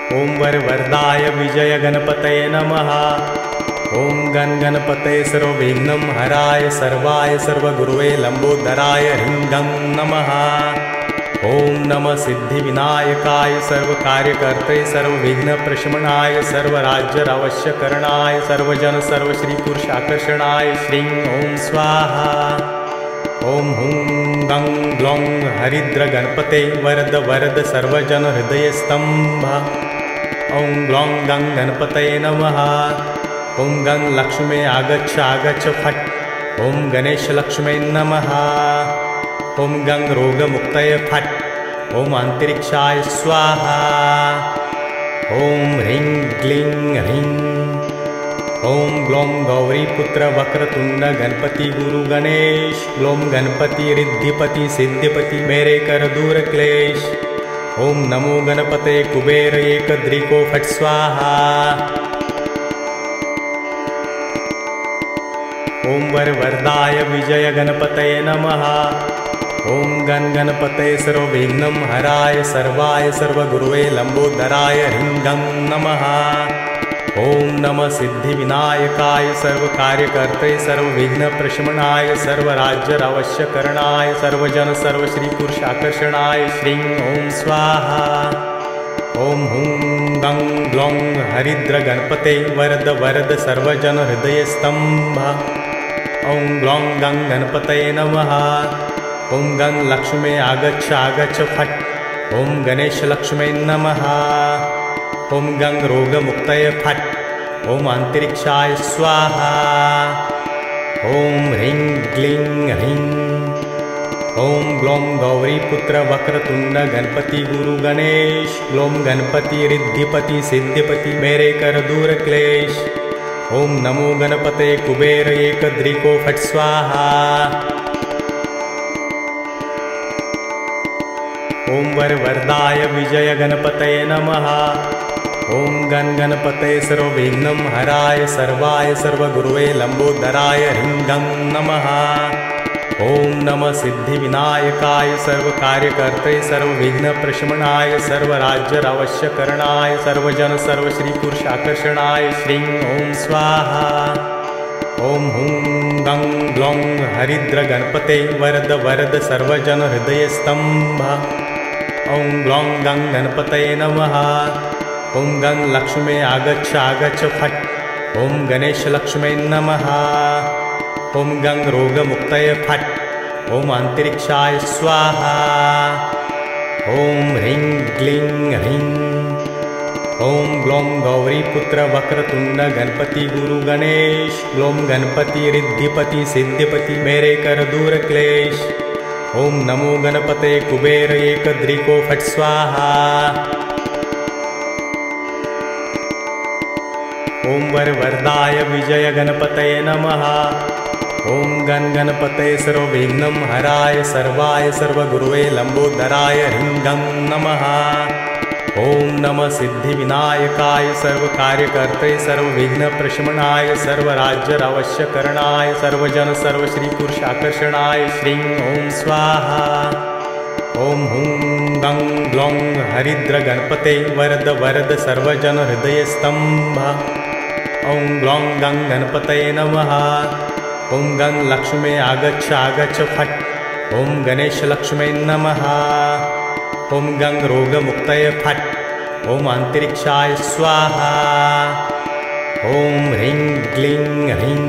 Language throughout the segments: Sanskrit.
ओम वरवरदाय विजय गणपतये नमः। ओम गण गणपतये सर्वविघ्नं हराय सर्वाय सर्वगुरुवे लंबोदराय ह्रीं गं नमः। ओम नमः सिद्धिविनायकाय सर्वकार्यकर्ते सर्वविघ्नप्रशमनाय सर्वराज्यावश्यकरणाय सर्वजन सर्वश्रीपुरुषाकर्षणाय श्रीं ओम स्वाहा। ओम हुं गं ग्लौं हरिद्र गणपते वरद वरद सर्वजन हृदयस्तंभ। ओम ग्लौं गं गणपतये नमः। ओम गं लक्ष्मे आगच्छ आगच्छ फट्। ओम गणेश लक्ष्मे नमः। ओम गं रोगमुक्तये फट्। ओम अंतरिक्षाय स्वाहा। ओम ह्रीं क्लीं ह्रीं। ओम ग्लौं गौरीपुत्र वक्रतुंड गणपति गुरु गणेश। ग्लौं गणपति रिद्धिपति सिद्धिपति मेरे कर दूर क्लेश। ओम नमो गणपते कुबेर एकदृको फट् स्वाहा। ओम वरवरदाय विजय गणपतये नमः। ओम गण गणपतये सर्वविघ्नं हराय सर्वाय सर्वगुरुवे लंबोदराय ह्रीं गं नमः। ओम नमः सिद्धिविनायकाय सर्वकार्यकर्ते सर्वविघ्नप्रशमनाय सर्वराज्यावश्यकरणाय सर्वजन सर्वश्रीपुरुषाकर्षणाय श्रीं ओम स्वाहा। ओम हुं गं ग्लौं हरिद्र गणपते वरद वरद सर्वजन हृदयस्तंभ। ओम ग्लौं गं गणपतये नमः। ओम गं लक्ष्मे आगच्छ आगच्छ फट्। ओम गणेश लक्ष्मे नमः। ओम गं रोगमुक्तये फट्। ओम अंतरिक्षाय स्वाहा। ओम ह्रीं क्लीं ह्रीं। ओम ग्लौं गौरीपुत्र वक्रतुंड गणपति गुरु गणेश। ग्लौं गणपति रिद्धिपति सिद्धिपति मेरे कर दूर क्लेश। ओम नमो गणपते कुबेर एकदृको फट् स्वाहा। ओम वरवरदाय विजय गणपतये नमः। ओम गण गणपतये सर्वविघ्नं हराय सर्वाय सर्वगुरुवे लंबोदराय ह्रीं गं नमः। ओम नमः सिद्धिविनायकाय सर्वकार्यकर्ते सर्वविघ्नप्रशमनाय सर्वराज्यावश्यकरणाय सर्वजन सर्वश्रीपुरुषाकर्षणाय श्रीं ओम स्वाहा। ओम हुं गं ग्लौं हरिद्र गणपते वरद वरद सर्वजन हृदयस्तंभ। ओम ग्लौं गं गणपतये नमः। ओम गं लक्ष्मे आगच्छ आगच्छ फट्। ओम गणेश लक्ष्मे नमः। ओम गं रोगमुक्तये फट्। ओम अंतरिक्षाय स्वाहा। ओम ह्रीं क्लीं ह्रीं। ओम ग्लौं गौरीपुत्र वक्रतुंड गणपति गुरु गणेश। ग्लौं गणपति रिद्धिपति सिद्धिपति मेरे कर दूर क्लेश। ओम नमो गणपते कुबेर एकदृको फट् स्वाहा। ओम वरवरदाय विजय गणपतये नमः। ओम गण गणपतये सर्वविघ्नं हराय सर्वाय सर्वगुरुवे लंबोदराय ह्रीं गं नमः। ओम नमः सिद्धिविनायकाय सर्वकार्यकर्ते सर्वविघ्नप्रशमनाय सर्वराज्यावश्यकरणाय सर्वजन सर्वश्रीपुरुषाकर्षणाय श्रीं ओम स्वाहा। ओम हुं गं ग्लौं हरिद्र गणपते वरद वरद सर्वजन हृदयस्तंभ। ओम ग्लौं गं गणपतये नमः। ओम गं लक्ष्मे आगच्छ आगच्छ फट्। ओम गणेश लक्ष्मे नमः। ओम गं रोगमुक्तये फट्। ओम अंतरिक्षाय स्वाहा। ओम ह्रीं क्लीं ह्रीं।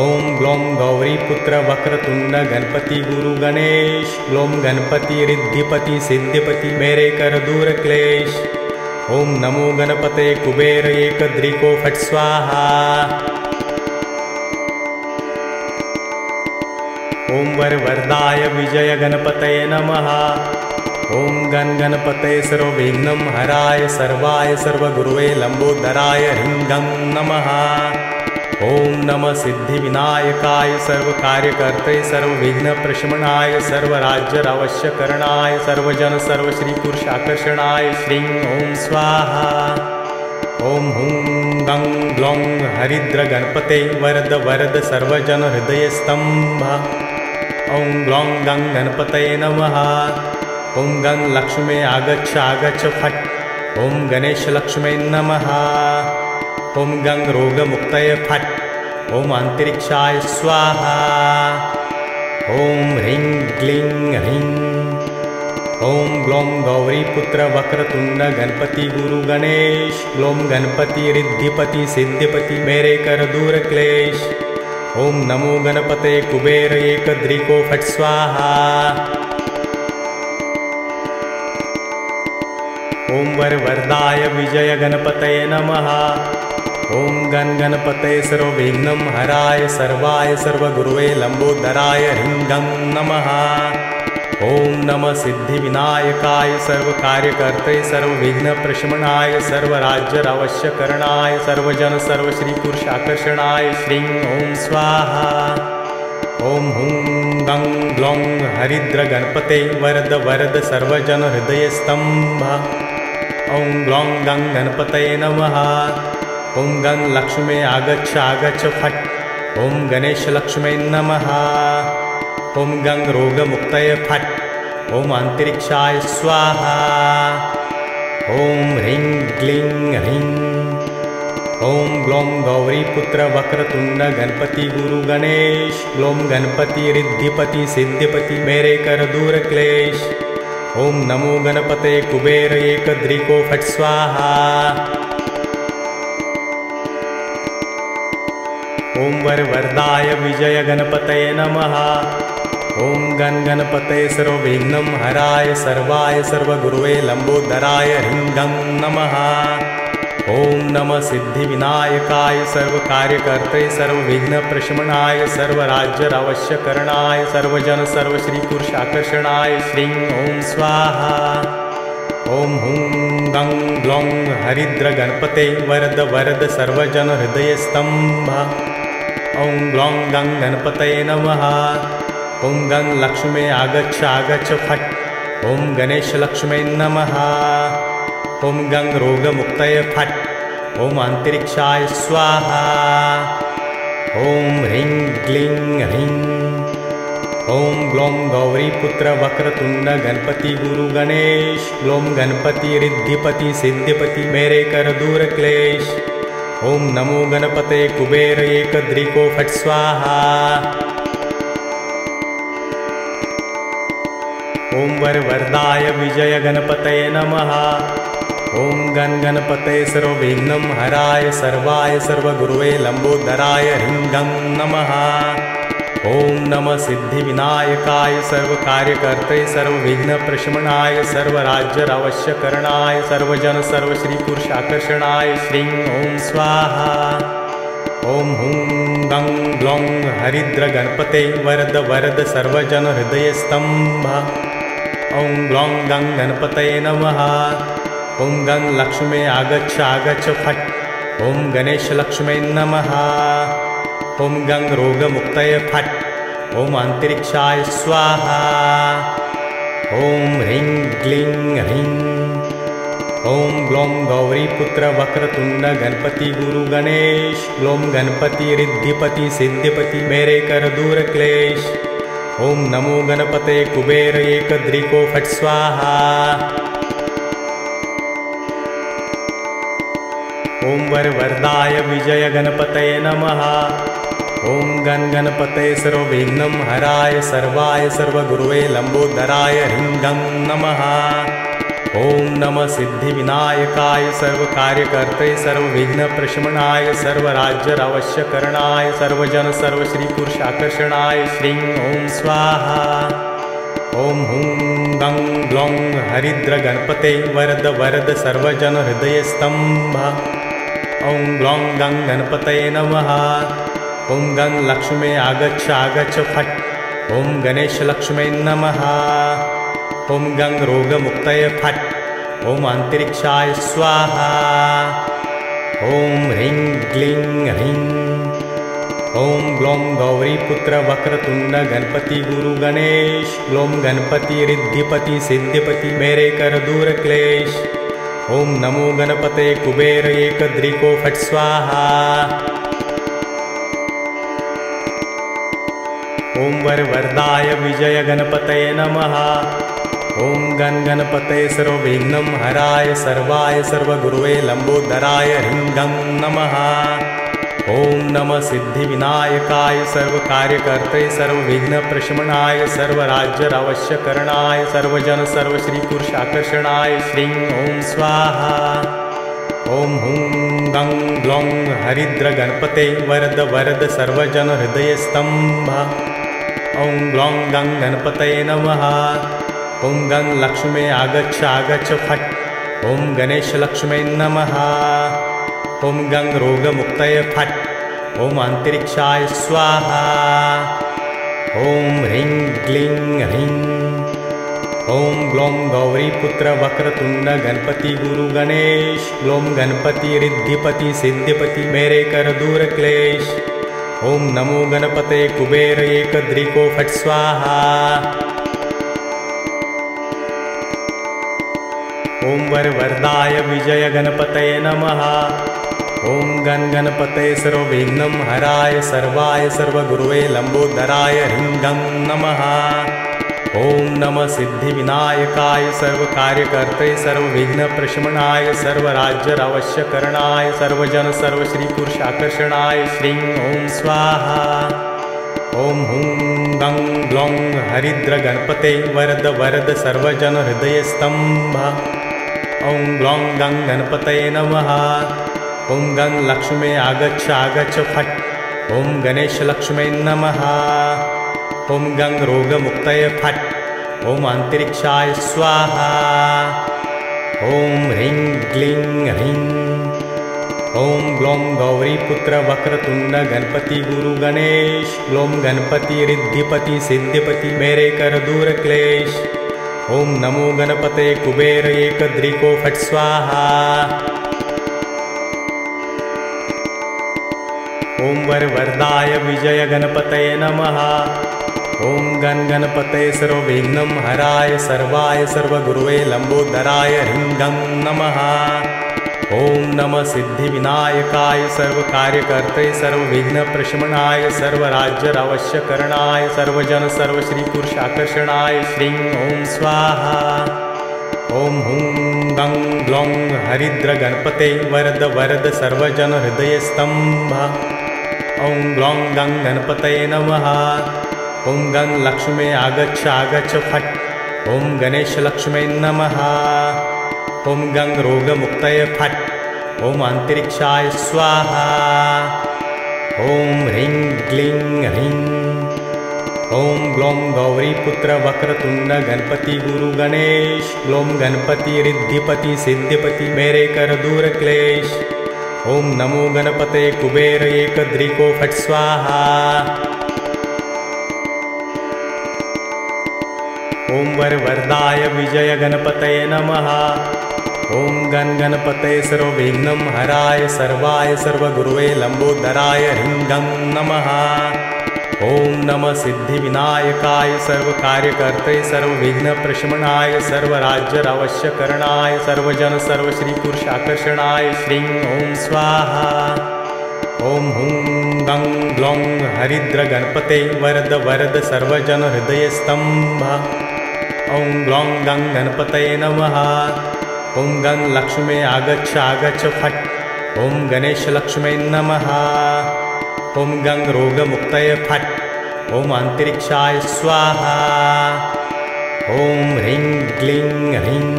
ओम ग्लौं गौरीपुत्र वक्रतुंड गणपति गुरु गणेश। ग्लौं गणपति रिद्धिपति सिद्धिपति मेरे कर दूर क्लेश। ओम नमो गणपते कुबेर एकदृको फट् स्वाहा। ओम वरवरदाय विजय गणपतये नमः। ओम गण गणपतये सर्वविघ्नं हराय सर्वाय सर्वगुरुवे लंबोदराय ह्रीं गं नमः। ओम नमः सिद्धिविनायकाय सर्वकार्यकर्ते सर्वविघ्नप्रशमनाय सर्वराज्यावश्यकरणाय सर्वजन सर्वश्रीपुरुषाकर्षणाय श्रीं ओम स्वाहा। ओम हुं गं ग्लौं हरिद्र गणपते वरद वरद सर्वजन हृदयस्तंभ। ओम ग्लौं गं गणपतये नमः। ओम गं लक्ष्मे आगच्छ आगच्छ फट्। ॐ गणेशलक्ष्मै नमः। ॐ गं रोगमुक्तये फट्। ॐ अन्तरिक्षाय स्वाहा। ॐ ह्रीं क्लीं ह्रीं। ॐ ग्लौं गौरीपुत्र वक्रतुण्ड गणपति गुरु गणेश। ग्लौं गणपति रिद्धिपति सिद्धिपति मेरे कर दूर क्लेश। ॐ नमो गणपते कुबेर एकदृको फट् स्वाहा। ॐ वरवरदाय विजय गणपतये नमः। ॐ गण गणपतये सर्वविघ्नं हराय सर्वाय सर्वगुरुवे लम्बोदराय ह्रीं गं नमः। ॐ नमः सिद्धिविनायकाय सर्वकार्यकर्त्रे सर्वविघ्नप्रशमनाय सर्वराज्यावश्यकरणाय सर्वजन सर्वश्रीपुरुषाकर्षणाय श्रीं ॐ स्वाहा। ॐ हुं गं ग्लौं हरिद्र गणपते वरद वरद सर्वजन हृदयस्तंभ। ॐ ग्लौं गं गणपतये नमः। ॐ गं लक्ष्मी आगच्छ आगच्छ फट्। ॐ गणेशलक्ष्मै नमः। ॐ गं रोगमुक्तये फट्। ॐ अन्तरिक्षाय स्वाहा। ॐ ह्रीं क्लीं ह्रीं। ॐ ग्लौं गौरीपुत्र वक्रतुण्ड गणपति गुरु गणेश। ग्लौं गणपति रिद्धिपति सिद्धिपति मेरे कर दूर क्लेश। ॐ नमो गणपते कुबेर एकदृको फट् स्वाहा। ॐ वरवरदाय विजय गणपतये नमः। ॐ गण गणपतये सर्वविघ्नं हराय सर्वाय सर्वगुरुवे लम्बोदराय ह्रीं गं नमः। ॐ नमः सिद्धिविनायकाय सर्वकार्यकर्त्रे सर्वविघ्नप्रशमनाय सर्वराज्यावश्यकरणाय सर्वजन सर्वश्रीपुरुषाकर्षणाय श्रीं ॐ स्वाहा। ॐ हुं गं ग्लौं हरिद्र गणपते वरद वरद सर्वजन हृदयस्तंभ। ॐ ग्लौं गं गणपतये नमः। ॐ गं लक्ष्मी आगच्छ आगच्छ फट्। ॐ गणेशलक्ष्मै नमः। ॐ गं रोगमुक्तये फट्। ॐ अन्तरिक्षाय स्वाहा। ॐ ह्रीं क्लीं ह्रीं। ॐ ग्लौं गौरीपुत्र वक्रतुण्ड गणपति गुरु गणेश। ग्लौं गणपति रिद्धिपति सिद्धिपति मेरे कर दूर क्लेश। ॐ नमो गणपते कुबेर एकदृको फट् स्वाहा। ॐ वरवरदाय विजय गणपतये नमः। ॐ गण गणपतये सर्वविघ्नं हराय सर्वाय सर्वगुरुवे लम्बोदराय ह्रीं गं नमः। ॐ नमः सिद्धिविनायकाय सर्वकार्यकर्त्रे सर्वविघ्नप्रशमनाय सर्वराज्यावश्यकरणाय सर्वजन सर्वश्रीपुरुषाकर्षणाय श्रीं ॐ स्वाहा। ॐ हुं गं ग्लौं हरिद्र गणपते वरद वरद सर्वजन हृदयस्तंभ। ॐ ग्लौं गं गणपतये नमः। ॐ गं लक्ष्मी आगच्छ आगच्छ फट्। ॐ गणेशलक्ष्मै नमः। ॐ गं रोगमुक्तये फट्। ॐ अन्तरिक्षाय स्वाहा। ॐ ह्रीं क्लीं ह्रीं। ॐ ग्लौं गौरीपुत्र वक्रतुण्ड गणपति गुरु गणेश। ग्लौं गणपति रिद्धिपति सिद्धिपति मेरे कर दूर क्लेश। ॐ नमो गणपते कुबेर एकदृको फट् स्वाहा। ॐ वरवरदाय विजय गणपतये नमः। ॐ गण गणपतये सर्वविघ्नं हराय सर्वाय सर्वगुरुवे लम्बोदराय ह्रीं गं नमः। ॐ नमः सिद्धिविनायकाय सर्वकार्यकर्त्रे सर्वविघ्नप्रशमनाय सर्वराज्यावश्यकरणाय सर्वजन सर्वश्रीपुरुषाकर्षणाय श्रीं ॐ स्वाहा। ॐ हुं गं ग्लौं हरिद्र गणपते वरद वरद सर्वजन हृदयस्तंभ। ॐ ग्लौं गं गणपतये नमः। ॐ गं लक्ष्मी आगच्छ आगच्छ फट्। ॐ गणेशलक्ष्मै नमः। ॐ गं रोगमुक्तये फट्। ॐ अन्तरिक्षाय स्वाहा। ॐ ह्रीं क्लीं ह्रीं। ॐ ग्लौं गौरीपुत्र वक्रतुण्ड गणपति गुरु गणेश। ग्लौं गणपति रिद्धिपति सिद्धिपति मेरे कर दूर क्लेश। ॐ नमो गणपते कुबेर एकदृको फट् स्वाहा। ॐ वरवरदाय विजय गणपतये नमः। ॐ गण गणपतये सर्वविघ्नं हराय सर्वाय सर्वगुरुवे लंबोदराय ह्रीं गं नमः। ॐ नमः सिद्धिविनायकाय सर्वकार्यकर्ते सर्वविघ्नप्रशमनाय सर्वराज्यावश्यकरणाय सर्वजन सर्वश्रीपुरुषाकर्षणाय श्रीं ॐ स्वाहा। ॐ हुं गं ग्लौं हरिद्रगणपते वरद वरद सर्वजन हृदयस्तंभ। ॐ ग्लौं गं गणपतये नमः। ॐ गं लक्ष्मे आगच्छ आगच्छ फट्। ॐ गणेशलक्ष्मे नमः। ॐ गं रोगमुक्तये फट्। ॐ अन्तरिक्षाय स्वाहा। ॐ ह्रीं क्लीं ह्रीं। ॐ ग्लौं गौरीपुत्र वक्रतुण्ड गणपति गुरु गणेश। ग्लौं गणपति रिद्धिपति सिद्धिपति मेरे कर दूर क्लेश। ॐ नमो गणपते कुबेर एकदृको फट् स्वाहा। ॐ वरवरदाय विजय गणपतये नमः। ॐ गण गणपतये सर्वविघ्नं हराय सर्वाय सर्वगुरुवे लंबोदराय ह्रीं गं नमः। ॐ नमः सिद्धिविनायकाय सर्वकार्यकर्ते सर्वविघ्नप्रशमनाय सर्वराज्यावश्यकरणाय सर्वजन सर्वश्रीपुरुषाकर्षणाय श्रीं ॐ स्वाहा। ॐ हुं गं ग्लौं हरिद्रगणपते वरद वरद सर्वजन हृदयस्तंभ। ॐ ग्लौं गं गणपतये नमः। ॐ गं लक्ष्मे आगच्छ आगच्छ फट्। ॐ गणेशलक्ष्मे नमः। ॐ गं रोगमुक्तये फट्। ॐ अन्तरिक्षाय स्वाहा। ॐ ह्रीं क्लीं ह्रीं। ॐ ग्लौं गौरीपुत्र वक्रतुण्ड गणपति गुरु गणेश। ग्लौं गणपति रिद्धिपति सिद्धिपति मेरे कर दूर क्लेश। ॐ नमो गणपते कुबेर एकदृको फट् स्वाहा। ॐ वरवरदाय विजय गणपतये नमः। ॐ गण गणपतये सर्वविघ्नं हराय सर्वाय सर्वगुरुवे लंबोदराय ह्रीं गं नमः। ॐ नमः सिद्धिविनायकाय सर्वकार्यकर्ते सर्वविघ्नप्रशमनाय सर्वराज्यावश्यकरणाय सर्वजन सर्वश्रीपुरुषाकर्षणाय श्रीं ॐ स्वाहा। ॐ हुं गं ग्लौं हरिद्रगणपते वरद वरद सर्वजन हृदयस्तंभ। ॐ ग्लौं गं गणपतये नमः। ॐ गं लक्ष्मे आगच्छ आगच्छ फट्। ॐ गणेशलक्ष्मे नमः। ॐ गं रोगमुक्तये फट्। ॐ अन्तरिक्षाय स्वाहा। ॐ ह्रीं क्लीं ह्रीं। ॐ ग्लौं गौरीपुत्र वक्रतुण्ड गणपति गुरु गणेश। ग्लौं गणपति रिद्धिपति सिद्धिपति मेरे कर दूर क्लेश। ॐ नमो गणपते कुबेर एकदृको फट् स्वाहा। ॐ वरवरदाय विजय गणपतये नमः। ॐ गण गणपतये सर्वविघ्नं हराय सर्वाय सर्वगुरुवे लंबोदराय ह्रीं गं नमः। ॐ नमः सिद्धिविनायकाय सर्वकार्यकर्ते सर्वविघ्नप्रशमनाय सर्वराज्यावश्यकरणाय सर्वजन सर्वश्रीपुरुषाकर्षणाय श्रीं ॐ स्वाहा। ॐ हुं गं ग्लौं हरिद्रगणपते वरद वरद सर्वजन हृदयस्तंभ। ॐ ग्लौं गं गणपतये नमः। ॐ गं लक्ष्मे आगच्छ आगच्छ फट्। ॐ गणेशलक्ष्मे नमः। ॐ गं रोगमुक्तये फट्। ॐ अन्तरिक्षाय स्वाहा। ॐ ह्रीं क्लीं ह्रीं।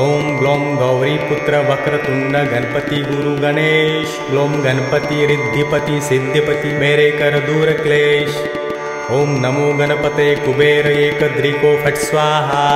ॐ ग्लौं गौरीपुत्र वक्रतुण्ड गणपति गुरु गणेश। ग्लौं गणपति रिद्धिपति सिद्धिपति मेरे कर दूर क्लेश। ॐ नमो गणपते कुबेर एकदृको फट् स्वाहा।